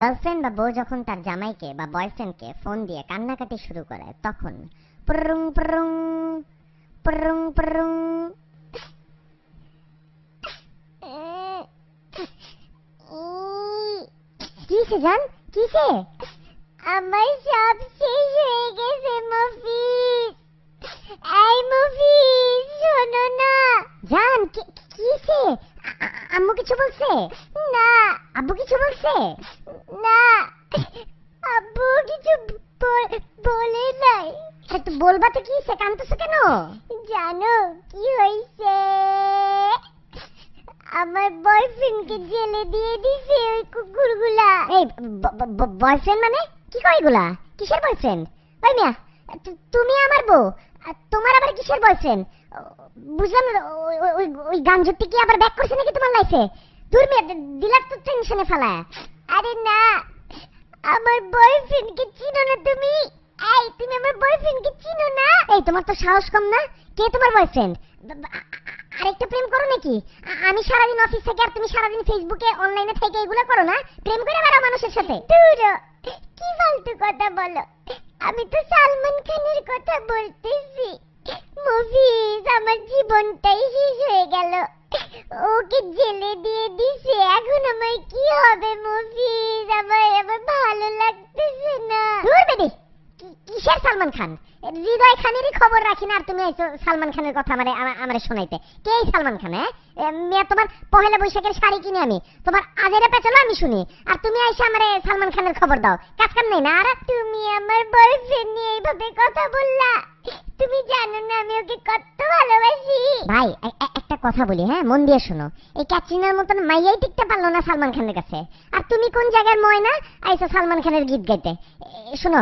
Girlfriend বা বউ যখন তার জামাইকে বা বয়ফ্রেন্ডকে ফোন দিয়ে কান্নাকাটি শুরু করে তখন প্রং প্রং প্রং প্রং কিসে জান কিসে? আমার সব শেষ হয়ে গেছে মফিজ। এই মফিজ শোনো না। জান কিসে? আম্মু কিছু বলছে? না। আব্বু কিছু বলছে? না। আব্বু কিছু বলে নাই। তো বলবা তো কিসে? কাঁদতেছো কেন? জানো কি হইছে? আমার বয়ফ্রেন্ডকে জেলে দিয়ে দিছে ওই কুকুরগুলা। এই বয়ফ্রেন্ড মানে কি কয় এগুলা? কিসের বয়ফ্রেন্ড? ওই মিয়া তুমি আমার বউ, তোমার আবার কিসের বয়ফ্রেন্ড? বুঝলাম না। ওই গাঞ্জুটি কি আবার ব্যাক করছে নাকি তোমার লাইফে? দূর মিয়া, দিলার তো টেনশনে ফেলায়। আরে না, আমার বয়ফ্রেন্ডকে চিনো না তুমি? এই তুমি আমার বয়ফ্রেন্ডকে চিনো না? এই তোমার তো সাহস কম না? কে তোমার বয়ফ্রেন্ড? আরেকটা প্রেম করো নাকি? আমি সারাদিন অফিস থেকে আর তুমি সারাদিন ফেসবুকে অনলাইনে থেকে এগুলো করো না? প্রেম করে বেড়াও মানুষের সাথে। দূর, কি ফালতু কথা বলো। আমি তো সালমান খানের কথা বলতেছি। মুভিজ, আমার জীবনটাই শেষ হয়ে গেল। ওকে জেলে দিয়ে দিছে, এখন আমার কি হবে মুভিজ? আমার ভালো লাগতেছে না। দূর বেডি, কিসের সালমান খান? হৃদয় খানেরই খবর রাখি না আর তুমি আইছো সালমান খানের কথা আমারে শোনাইতে। কে এই সালমান খান? মেয়ে তোমার পহেলা বৈশাখের শাড়ি কিনে আমি তোমার আজেরা পেছালো আমি শুনি, আর তুমি আইসা আমারে সালমান খানের খবর দাও। কাজ কাম নেই না? আর তুমি আমার বয়ফ্রেন্ড নিয়ে এইভাবে কথা বললা। তুমি জানো না আমি ওকে কত ভালোবাসি। ভাই একটা কথা বলি, হ্যাঁ মন দিয়ে শোনো। এই ক্যাটরিনার মতন মাইয়াই টিকতে পারলো না সালমান খানের কাছে, আর তুমি কোন জায়গার ময়না আইছো সালমান খানের গীত গাইতে? শোনো,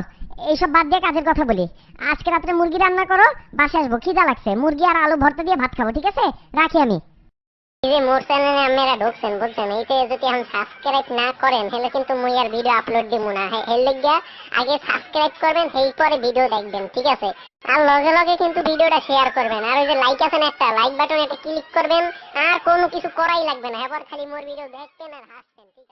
এইসব বাদ দিয়ে কাজের কথা বলি। আজকে রাত্রে মুরগি রান্না করো, বাসায় আসবো, খিদা লাগছে। মুরগি আর আলু ভর্তা দিয়ে ভাত খাবো, ঠিক আছে? রাখি আমি। এই যে মোর চ্যানেলে আপনারা ঢুকছেন বুঝছেন, এইতে যদি এখন সাবস্ক্রাইব না করেন তাহলে কিন্তু মুই আর ভিডিও আপলোড দিব না। এর লাগিয়া আগে সাবস্ক্রাইব করবেন, সেই পরে ভিডিও দেখবেন, ঠিক আছে? আর লগে লগে কিন্তু ভিডিওটা শেয়ার করবেন, আর ওই যে লাইক আছে না, একটা লাইক বাটন, এটা ক্লিক করবেন। আর কোনো কিছু করাই লাগবে না, এবার খালি মোর ভিডিও দেখবেন আর হাসবেন, ঠিক আছে?